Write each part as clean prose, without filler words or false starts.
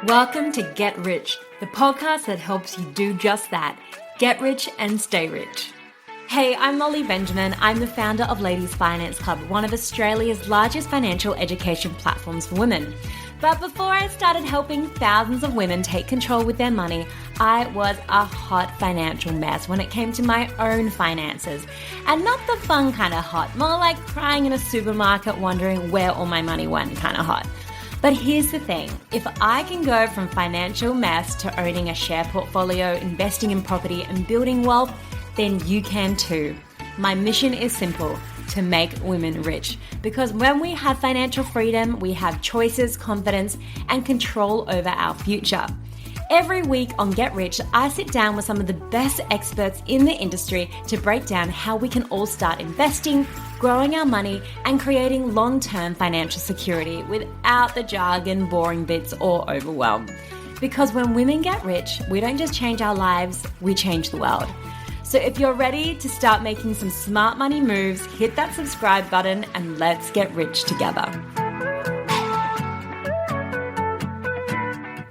Welcome to Get Rich, the podcast that helps you do just that. Get rich and stay rich. Hey, I'm Molly Benjamin. I'm the founder of Ladies Finance Club, one of Australia's largest financial education platforms for women. But before I started helping thousands of women take control with their money, I was a hot financial mess when it came to my own finances. And not the fun kind of hot, more like crying in a supermarket wondering where all my money went kind of hot. But here's the thing, if I can go from financial mess to owning a share portfolio, investing in property and building wealth, then you can too. My mission is simple, to make women rich. Because when we have financial freedom, we have choices, confidence, and control over our future. Every week on Get Rich, I sit down with some of the best experts in the industry to break down how we can all start investing, growing our money, and creating long-term financial security without the jargon, boring bits, or overwhelm. Because when women get rich, we don't just change our lives, we change the world. So if you're ready to start making some smart money moves, hit that subscribe button and let's get rich together.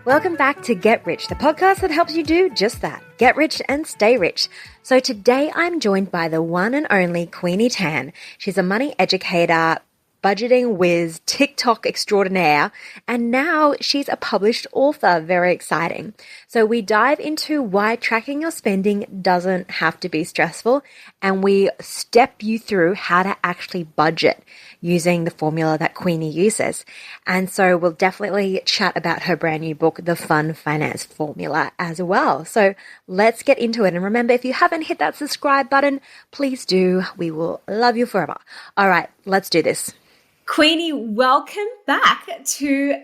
Welcome back to Get Rich, the podcast that helps you do just that. Get rich and stay rich. So today I'm joined by the one and only Queenie Tan. She's a money educator, budgeting whiz, TikTok extraordinaire, and now she's a published author. Very exciting. So we dive into why tracking your spending doesn't have to be stressful, and we step you through how to actually budget using the formula that Queenie uses. And so we'll definitely chat about her brand new book, The Fun Finance Formula, as well. So let's get into it. And remember, if you haven't hit that subscribe button, please do. We will love you forever. All right, let's do this. Queenie, welcome back to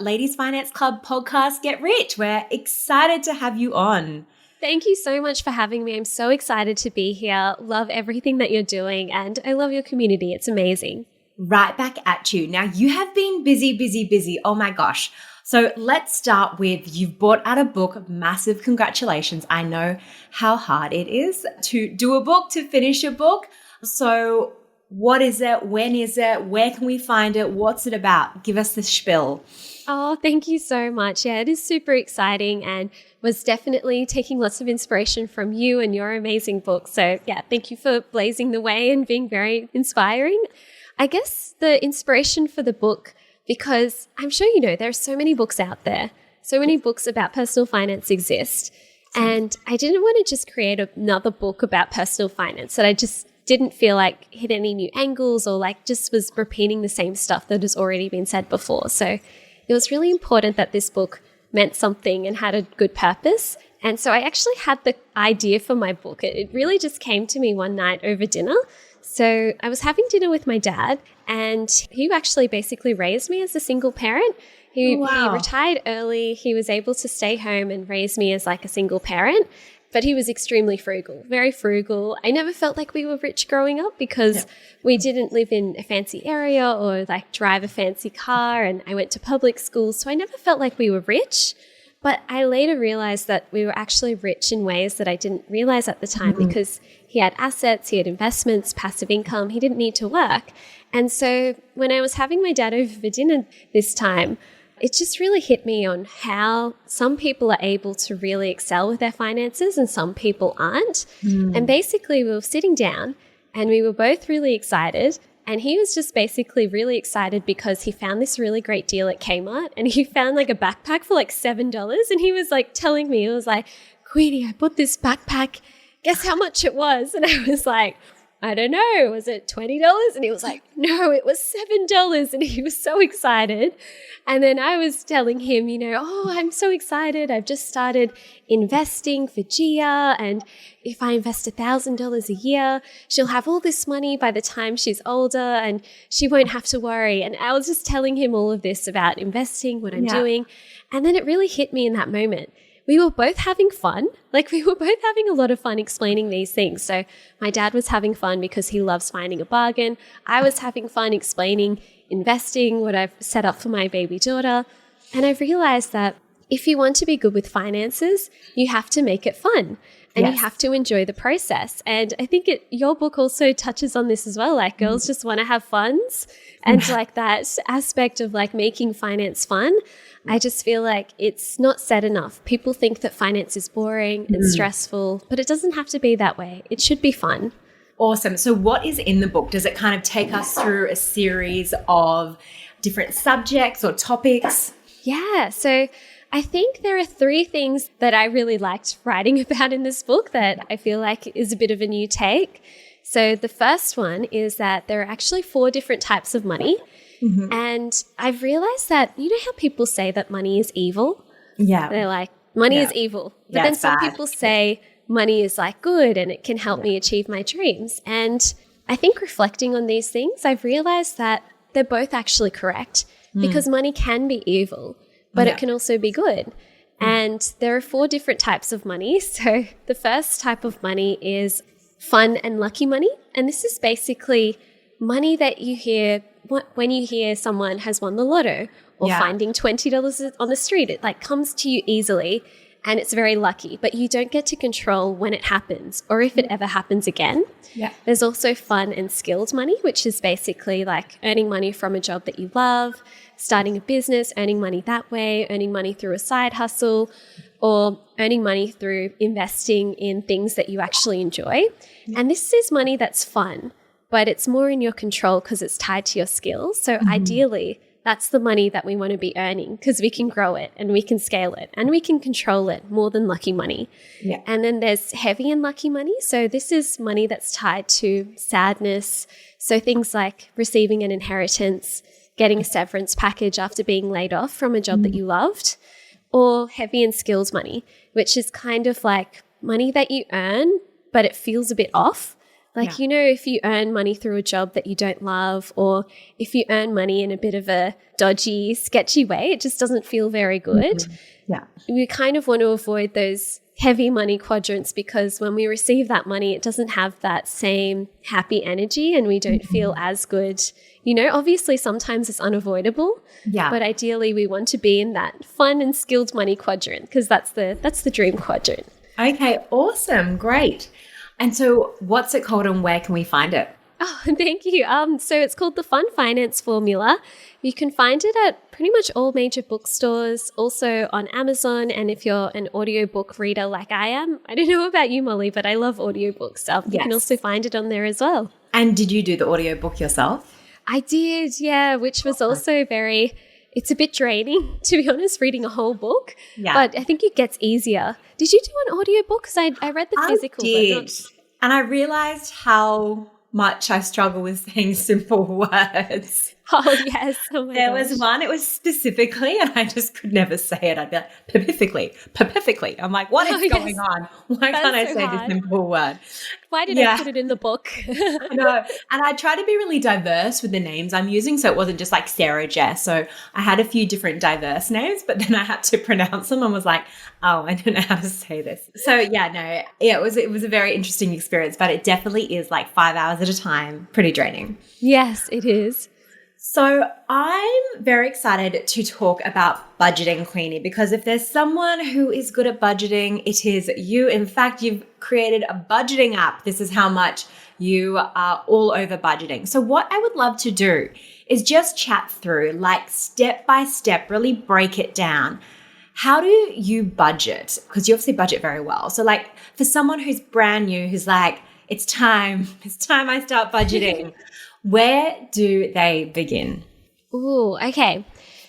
Ladies Finance Club podcast, Get Rich. We're excited to have you on. Thank you so much for having me. I'm so excited to be here. Love everything that you're doing, and I love your community. It's amazing. Right back at you. Now, you have been busy. Oh my gosh. So let's start with, you've brought out a book. Massive congratulations. I know how hard it is to do a book, to finish a book. So what is it? When is it? Where can we find it? What's it about? Give us the spiel. Oh, thank you so much. Yeah, it is super exciting and was definitely taking lots of inspiration from you and your amazing book. So yeah, thank you for blazing the way and being very inspiring. I guess the inspiration for the book, because I'm sure you know there are so many books out there, so many books about personal finance exist. And I didn't want to just create another book about personal finance that I just didn't feel like hit any new angles or like just was repeating the same stuff that has already been said before. So it was really important that this book meant something and had a good purpose. And so I actually had the idea for my book. It really just came to me one night over dinner. So I was having dinner with my dad, and he actually basically raised me as a single parent. He retired early. He was able to stay home and raise me as like a single parent, but he was extremely frugal, very frugal. I never felt like we were rich growing up because we didn't live in a fancy area or like drive a fancy car, and I went to public school, so I never felt like we were rich. But I later realized that we were actually rich in ways that I didn't realize at the time because he had assets, he had investments, passive income. He didn't need to work. And so when I was having my dad over for dinner this time, it just really hit me on how some people are able to really excel with their finances and some people aren't. And basically we were sitting down and we were both really excited. And he was just basically really excited because he found this really great deal at Kmart, and he found like a backpack for like $7. And he was like telling me, it was like, Queenie, I bought this backpack. Guess how much it was? And I was like, I don't know. Was it $20? And he was like, no, it was $7. And he was so excited. And then I was telling him, oh, I'm so excited. I've just started investing for Gia. And if I invest $1,000 a year, she'll have all this money by the time she's older and she won't have to worry. And I was just telling him all of this about investing, what I'm doing. And then it really hit me in that moment. We were both having fun. Like we were both having a lot of fun explaining these things. So my dad was having fun because he loves finding a bargain. I was having fun explaining investing, what I've set up for my baby daughter. And I've realized that if you want to be good with finances, you have to make it fun. And you have to enjoy the process. And I think your book also touches on this as well. Like girls just want to have funs and like that aspect of like making finance fun. I just feel like it's not said enough. People think that finance is boring and stressful, but it doesn't have to be that way. It should be fun. Awesome. So what is in the book? Does it kind of take us through a series of different subjects or topics? Yeah. So I think there are 3 things that I really liked writing about in this book that I feel like is a bit of a new take. So the first one is that there are actually 4 different types of money. And I've realized that, you know how people say that money is evil? Yeah. They're like, money is evil. But then some people say money is like good and it can help me achieve my dreams. And I think reflecting on these things, I've realized that they're both actually correct because money can be evil, but it can also be good. And there are 4 different types of money. So the first type of money is fun and lucky money. And this is basically money that you hear when you hear someone has won the lotto or finding $20 on the street. It like comes to you easily and it's very lucky, but you don't get to control when it happens or if it ever happens again. Yeah. There's also fun and skilled money, which is basically like earning money from a job that you love, starting a business, earning money that way, earning money through a side hustle, or earning money through investing in things that you actually enjoy. And this is money that's fun, but it's more in your control because it's tied to your skills. So ideally, that's the money that we want to be earning because we can grow it and we can scale it and we can control it more than lucky money. Yeah. And then there's heavy and lucky money. So this is money that's tied to sadness. So things like receiving an inheritance, getting a severance package after being laid off from a job that you loved, or heavy and skills money, which is kind of like money that you earn, but it feels a bit off. Like, you know, if you earn money through a job that you don't love, or if you earn money in a bit of a dodgy, sketchy way, it just doesn't feel very good. Yeah. We kind of want to avoid those heavy money quadrants because when we receive that money, it doesn't have that same happy energy and we don't feel as good. You know, obviously sometimes it's unavoidable, but ideally we want to be in that fun and skilled money quadrant because that's the dream quadrant. Okay, awesome. Great. And so what's it called and where can we find it? Oh, thank you. So it's called The Fun Finance Formula. You can find it at pretty much all major bookstores, also on Amazon. And if you're an audiobook reader like I am, I don't know about you, Molly, but I love audiobooks. You can also find it on there as well. And did you do the audiobook yourself? I did, yeah, which was also it's a bit draining, to be honest, reading a whole book. Yeah. But I think it gets easier. Did you do an audiobook? Because I read the physical. I did. And I realized how much I struggle with saying simple words. Oh, yes. Oh, my There gosh. was one, it was specifically, and I just could never say it. I'd be like, perfectly. I'm like, what is going on? Why can't I say the simple word? Why did I put it in the book? No, and I try to be really diverse with the names I'm using, so it wasn't just like Sarah Jess. So I had a few different diverse names, but then I had to pronounce them and was like, oh, I don't know how to say this. So it was a very interesting experience, but it definitely is like 5 hours at a time, pretty draining. Yes, it is. So I'm very excited to talk about budgeting, Queenie, because if there's someone who is good at budgeting, it is you. In fact, you've created a budgeting app. This is how much you are all over budgeting. So what I would love to do is just chat through, like step by step, really break it down. How do you budget? Because you obviously budget very well. So like for someone who's brand new, who's like, it's time I start budgeting. Where do they begin? Ooh, okay.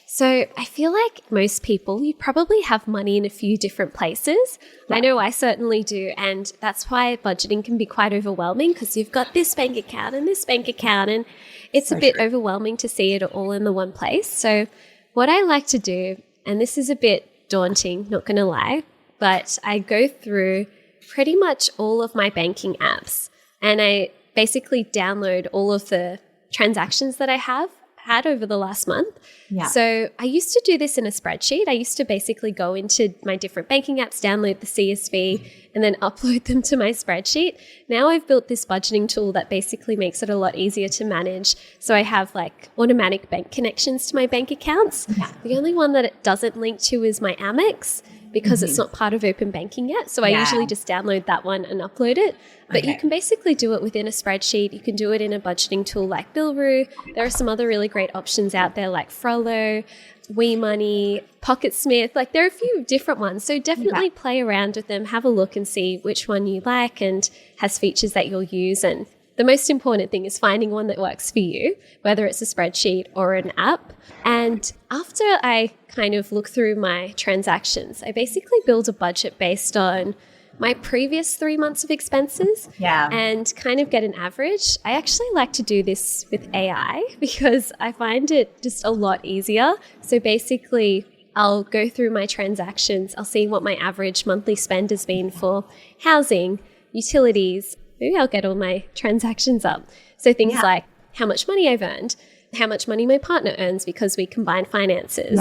So I feel like most people, you probably have money in a few different places. Yeah. I know I certainly do. And that's why budgeting can be quite overwhelming because you've got this bank account and this bank account and it's a bit overwhelming to see it all in the one place. So what I like to do, and this is a bit daunting, not going to lie, but I go through pretty much all of my banking apps and I basically download all of the transactions that I have had over the last month. Yeah. So I used to do this in a spreadsheet. I used to basically go into my different banking apps, download the CSV, and then upload them to my spreadsheet. Now I've built this budgeting tool that basically makes it a lot easier to manage. So I have like automatic bank connections to my bank accounts. Yeah. The only one that it doesn't link to is my Amex, because it's not part of open banking yet. So I usually just download that one and upload it. But you can basically do it within a spreadsheet. You can do it in a budgeting tool like BillRoo. There are some other really great options out there like Frollo, WeMoney, PocketSmith. Like there are a few different ones. So definitely play around with them, have a look and see which one you like and has features that you'll use. And the most important thing is finding one that works for you, whether it's a spreadsheet or an app. And after I kind of look through my transactions, I basically build a budget based on my previous 3 months of expenses and kind of get an average. I actually like to do this with AI because I find it just a lot easier. So basically, I'll go through my transactions. I'll see what my average monthly spend has been for housing, utilities. Maybe I'll get all my transactions up. So things like how much money I've earned, how much money my partner earns because we combine finances,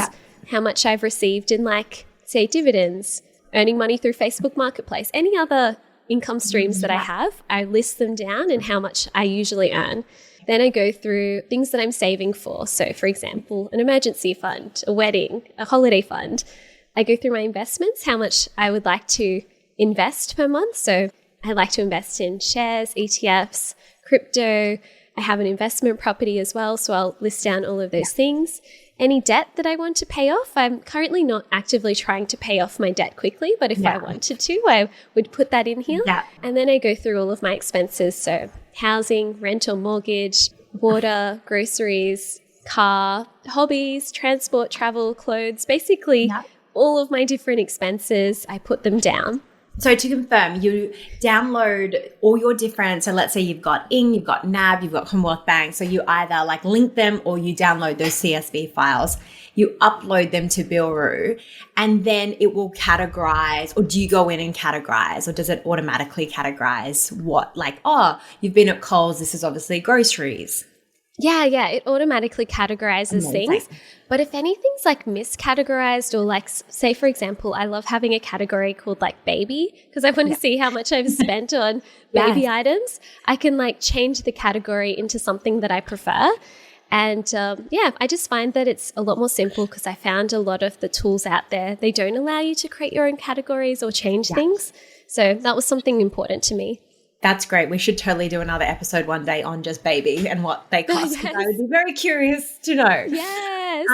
how much I've received in like, say, dividends, earning money through Facebook Marketplace, any other income streams that I have, I list them down and how much I usually earn. Then I go through things that I'm saving for. So for example, an emergency fund, a wedding, a holiday fund. I go through my investments, how much I would like to invest per month. So I like to invest in shares, ETFs, crypto. I have an investment property as well, so I'll list down all of those things. Any debt that I want to pay off, I'm currently not actively trying to pay off my debt quickly, but if I wanted to, I would put that in here. And then I go through all of my expenses, so housing, rent or mortgage, water, groceries, car, hobbies, transport, travel, clothes, basically all of my different expenses, I put them down. So to confirm, you download all your different, so let's say you've got Ing, you've got NAB, you've got Commonwealth Bank. So you either like link them or you download those CSV files, you upload them to BillRoo, and then it will categorize, or do you go in and categorize, or does it automatically categorize what, like, oh, you've been at Coles, this is obviously groceries. Yeah, it automatically categorizes things. But if anything's like miscategorized or like, say, for example, I love having a category called like baby because I want to see how much I've spent on baby items. I can like change the category into something that I prefer. And I just find that it's a lot more simple because I found a lot of the tools out there, they don't allow you to create your own categories or change things. So that was something important to me. That's great. We should totally do another episode one day on just baby and what they cost. Yes. I would be very curious to know. Yes.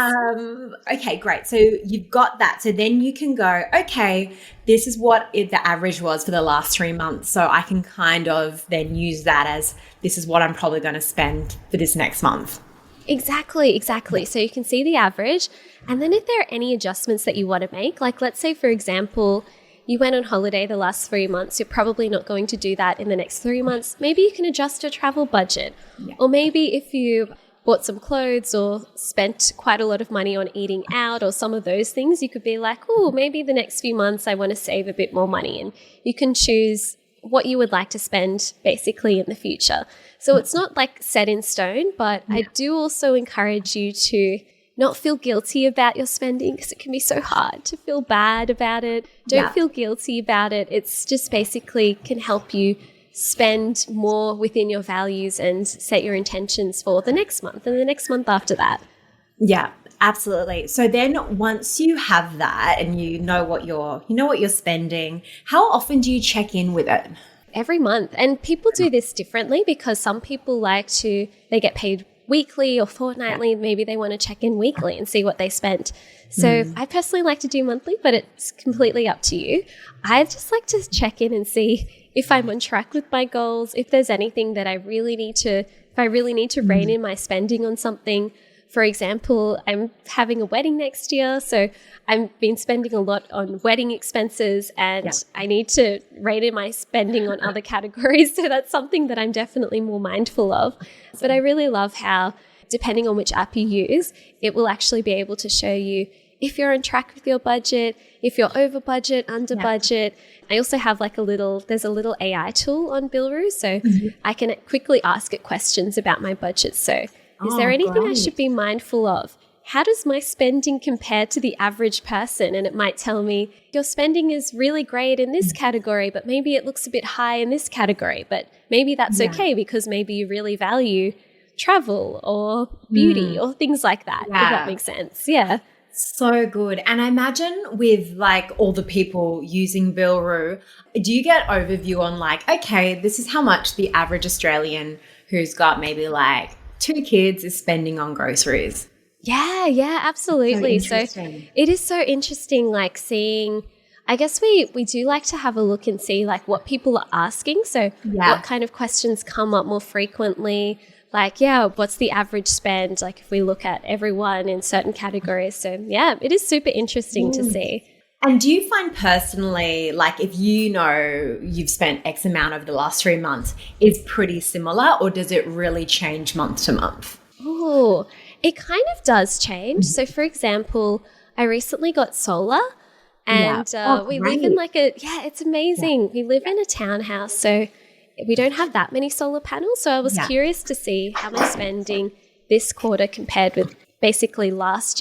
Okay, great. So you've got that. So then you can go, okay, this is what the average was for the last 3 months. So I can kind of then use that as this is what I'm probably going to spend for this next month. Exactly. So you can see the average. And then if there are any adjustments that you want to make, like let's say, for example, you went on holiday the last 3 months. You're probably not going to do that in the next 3 months. Maybe you can adjust your travel budget. Or maybe if you bought some clothes or spent quite a lot of money on eating out or some of those things, you could be like, oh, maybe the next few months I want to save a bit more money. And you can choose what you would like to spend basically in the future. So it's not like set in stone, but I do also encourage you to not feel guilty about your spending because it can be so hard to feel bad about it. Don't feel guilty about it. It's just basically can help you spend more within your values and set your intentions for the next month and the next month after that. Yeah, absolutely. So then once you have that and you know what you're spending, how often do you check in with it? Every month. And people do this differently because some people they get paid weekly or fortnightly. Maybe they want to check in weekly and see what they spent. So I personally like to do monthly, but it's completely up to you. I just like to check in and see if I'm on track with my goals, if there's anything that I really need to rein in my spending on something. For example, I'm having a wedding next year, so I've been spending a lot on wedding expenses and I need to rein in my spending on other categories. So that's something that I'm definitely more mindful of. But I really love how, depending on which app you use, it will actually be able to show you if you're on track with your budget, if you're over budget, under budget. I also have there's a little AI tool on BillRoo, so I can quickly ask it questions about my budget. So Is there anything I great. should be mindful of? How does my spending compare to the average person? And it might tell me your spending is really great in this category, but maybe it looks a bit high in this category. But maybe that's okay because maybe you really value travel or beauty or things like that, if that makes sense. Yeah. So good. And I imagine with like all the people using BillRoo, do you get overview on like, okay, this is how much the average Australian who's got maybe like 2 kids is spending on groceries? Yeah, absolutely. So it is so interesting, like seeing, I guess we do like to have a look and see like what people are asking. So what kind of questions come up more frequently? Like, what's the average spend? Like if we look at everyone in certain categories. So yeah, it is super interesting to see. And do you find personally, like if you know you've spent X amount over the last 3 months, is pretty similar, or does it really change month to month? Oh, it kind of does change. So for example, I recently got solar and we live in like it's amazing. We live in a townhouse, so we don't have that many solar panels. So I was curious to see how I'm spending this quarter compared with basically last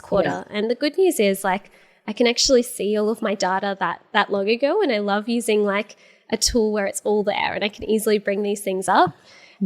quarter. And the good news is like I can actually see all of my data that long ago, and I love using like a tool where it's all there and I can easily bring these things up.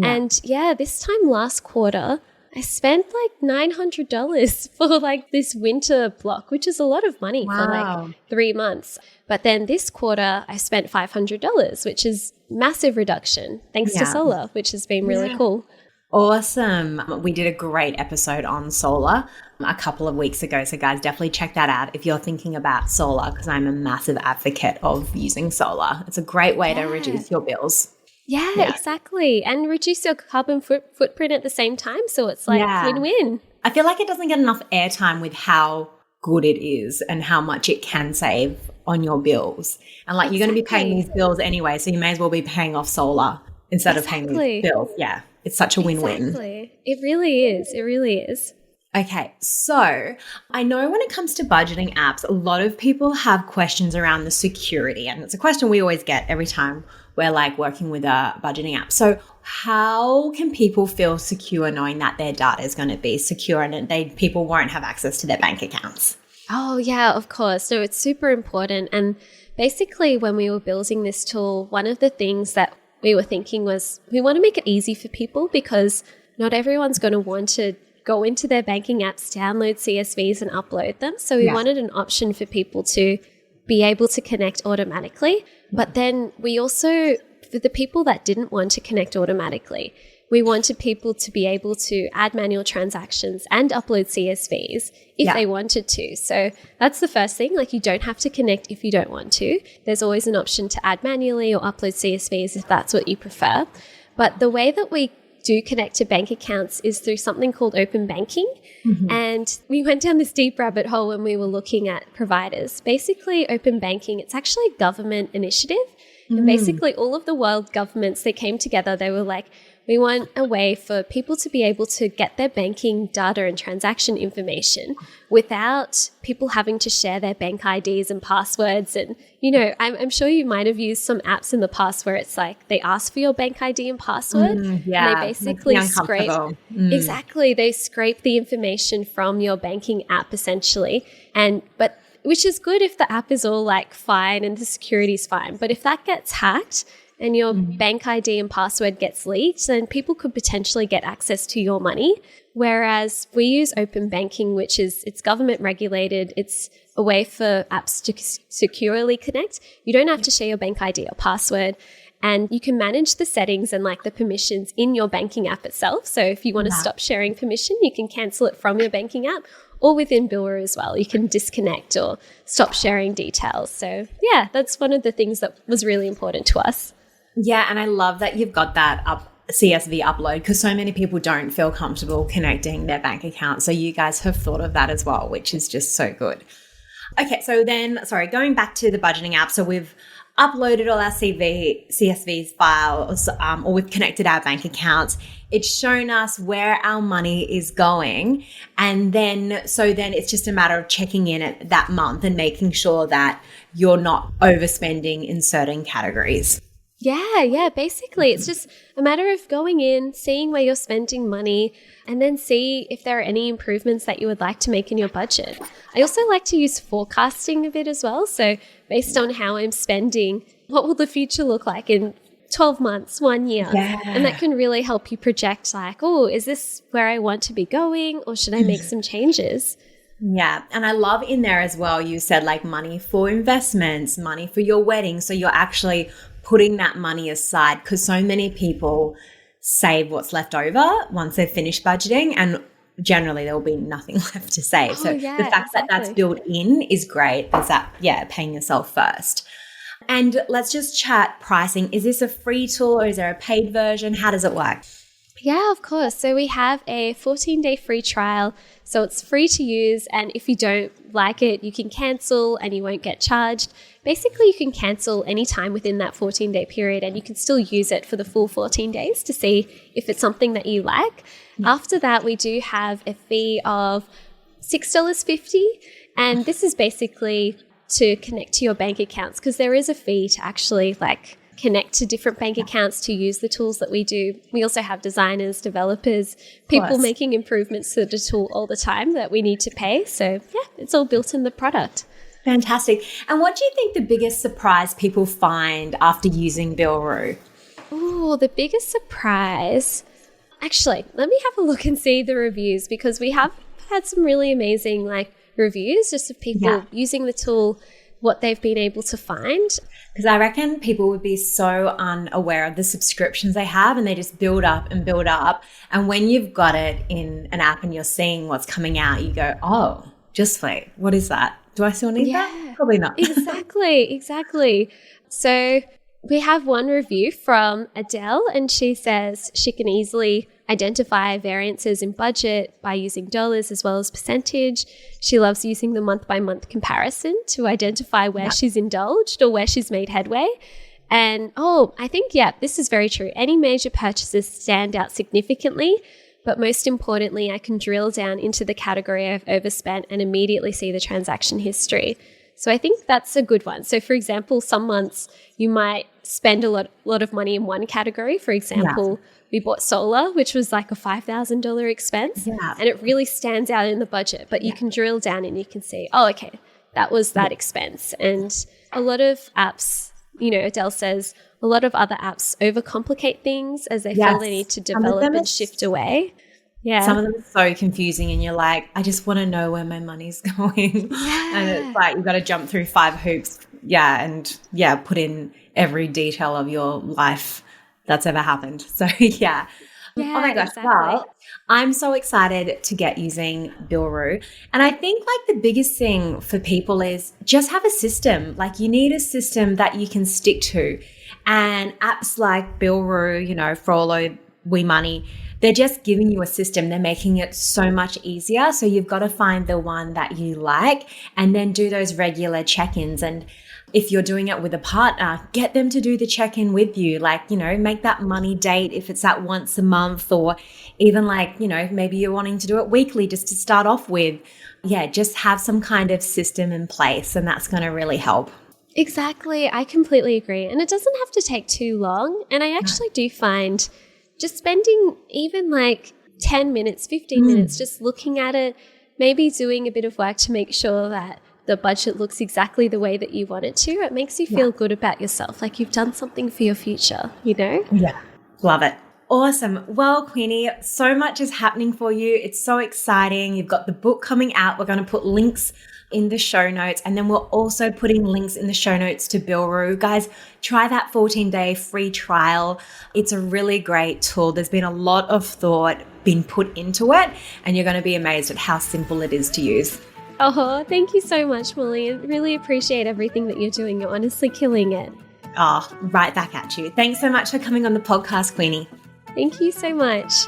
And this time last quarter, I spent like $900 for like this winter block, which is a lot of money for like 3 months. But then this quarter, I spent $500, which is massive reduction thanks to solar, which has been really cool. Awesome. We did a great episode on solar a couple of weeks ago. So guys, definitely check that out if you're thinking about solar, because I'm a massive advocate of using solar. It's a great way to reduce your bills. Yeah, exactly. And reduce your carbon footprint at the same time. So it's like win-win. I feel like it doesn't get enough airtime with how good it is and how much it can save on your bills. And like you're going to be paying these bills anyway, so you may as well be paying off solar instead of paying these bills. Yeah, it's such a win-win. Exactly. It really is. It really is. Okay, so I know when it comes to budgeting apps, a lot of people have questions around the security, and it's a question we always get every time we're like working with a budgeting app. So how can people feel secure knowing that their data is going to be secure and people won't have access to their bank accounts? Oh, yeah, of course. So it's super important. And basically when we were building this tool, one of the things that we were thinking was we want to make it easy for people because not everyone's going to want to go into their banking apps, download CSVs and upload them. So we wanted an option for people to be able to connect automatically. But then we also, for the people that didn't want to connect automatically, we wanted people to be able to add manual transactions and upload CSVs if they wanted to. So that's the first thing. Like you don't have to connect if you don't want to. There's always an option to add manually or upload CSVs if that's what you prefer. But the way that we do connect to bank accounts is through something called open banking. And we went down this deep rabbit hole when we were looking at providers. Basically, open banking, it's actually a government initiative. And basically all of the world governments, they came together, they were like, we want a way for people to be able to get their banking data and transaction information without people having to share their bank IDs and passwords. And, you know, I'm sure you might have used some apps in the past where it's like they ask for your bank ID and password. And they basically scrape. Exactly. They scrape the information from your banking app essentially. But which is good if the app is all like fine and the security's fine. But if that gets hacked and your bank ID and password gets leaked, then people could potentially get access to your money. Whereas we use open banking, which is, it's government regulated. It's a way for apps to securely connect. You don't have to share your bank ID or password. And you can manage the settings and like the permissions in your banking app itself. So if you want to stop sharing permission, you can cancel it from your banking app, or within BillRoo as well. You can disconnect or stop sharing details. So yeah, that's one of the things that was really important to us. Yeah, and I love that you've got that CSV upload because so many people don't feel comfortable connecting their bank account. So you guys have thought of that as well, which is just so good. Okay, so then, going back to the budgeting app. So we've uploaded all our CSV files or we've connected our bank accounts. It's shown us where our money is going. And then it's just a matter of checking in at that month and making sure that you're not overspending in certain categories. Yeah. Basically, it's just a matter of going in, seeing where you're spending money, and then see if there are any improvements that you would like to make in your budget. I also like to use forecasting a bit as well. So based on how I'm spending, what will the future look like in 12 months, 1 year? Yeah. And that can really help you project like, oh, is this where I want to be going, or should I make some changes? Yeah. And I love in there as well, you said like money for investments, money for your wedding. So you're actually putting that money aside, because so many people save what's left over once they've finished budgeting, and generally there will be nothing left to save. So the fact that that's built in is great. There's that, paying yourself first. And let's just chat pricing. Is this a free tool or is there a paid version? How does it work? Yeah, of course. So we have a 14-day free trial. So it's free to use. And if you don't like it, you can cancel and you won't get charged. Basically, you can cancel anytime within that 14-day period, and you can still use it for the full 14 days to see if it's something that you like. After that, we do have a fee of $6.50. And this is basically to connect to your bank accounts, because there is a fee to actually connect to different bank accounts to use the tools that we do. We also have designers, developers, people making improvements to the tool all the time that we need to pay. So it's all built in the product. Fantastic. And what do you think the biggest surprise people find after using BillRoo? Oh, the biggest surprise. Actually, let me have a look and see the reviews, because we have had some really amazing reviews just of people using the tool, what they've been able to find. Because I reckon people would be so unaware of the subscriptions they have, and they just build up and build up. And when you've got it in an app and you're seeing what's coming out, you go, oh, just wait, what is that? Do I still need that? Probably not. Exactly. So we have one review from Adele, and she says she can easily identify variances in budget by using dollars as well as percentage. She loves using the month-by-month comparison to identify where she's indulged or where she's made headway. And I think, this is very true. Any major purchases stand out significantly, but most importantly, I can drill down into the category I've overspent and immediately see the transaction history. So I think that's a good one. So for example, some months you might spend a lot of money in one category. For example, we bought solar, which was like a $5,000 expense, and it really stands out in the budget. But you can drill down and you can see, that was that expense. And a lot of apps, Adele says, a lot of other apps overcomplicate things as they feel they need to develop and shift away. Yeah. Some of them are so confusing, and you're like, I just want to know where my money's going. Yeah. And it's like you've got to jump through 5 hoops. And put in every detail of your life that's ever happened. So oh my gosh. Exactly. Well, I'm so excited to get using BillRoo. And I think the biggest thing for people is just have a system. You need a system that you can stick to. And apps like BillRoo, Frollo, WeMoney, they're just giving you a system. They're making it so much easier. So you've got to find the one that you like and then do those regular check-ins. And if you're doing it with a partner, get them to do the check-in with you. Make that money date if it's at once a month, or even maybe you're wanting to do it weekly just to start off with. Just have some kind of system in place, and that's going to really help. Exactly. I completely agree. And it doesn't have to take too long. And I actually do find just spending even 10 minutes, 15 minutes, just looking at it, maybe doing a bit of work to make sure that the budget looks exactly the way that you want it to. It makes you feel good about yourself, like you've done something for your future, Yeah. Love it. Awesome. Well, Queenie, so much is happening for you. It's so exciting. You've got the book coming out. We're going to put links in the show notes, and then we're also putting links in the show notes to BillRoo. Guys, try that 14-day free trial. It's a really great tool. There's been a lot of thought being put into it, and you're going to be amazed at how simple it is to use. Oh, thank you so much, Molly. I really appreciate everything that you're doing. You're honestly killing it. Oh, right back at you. Thanks so much for coming on the podcast, Queenie. Thank you so much.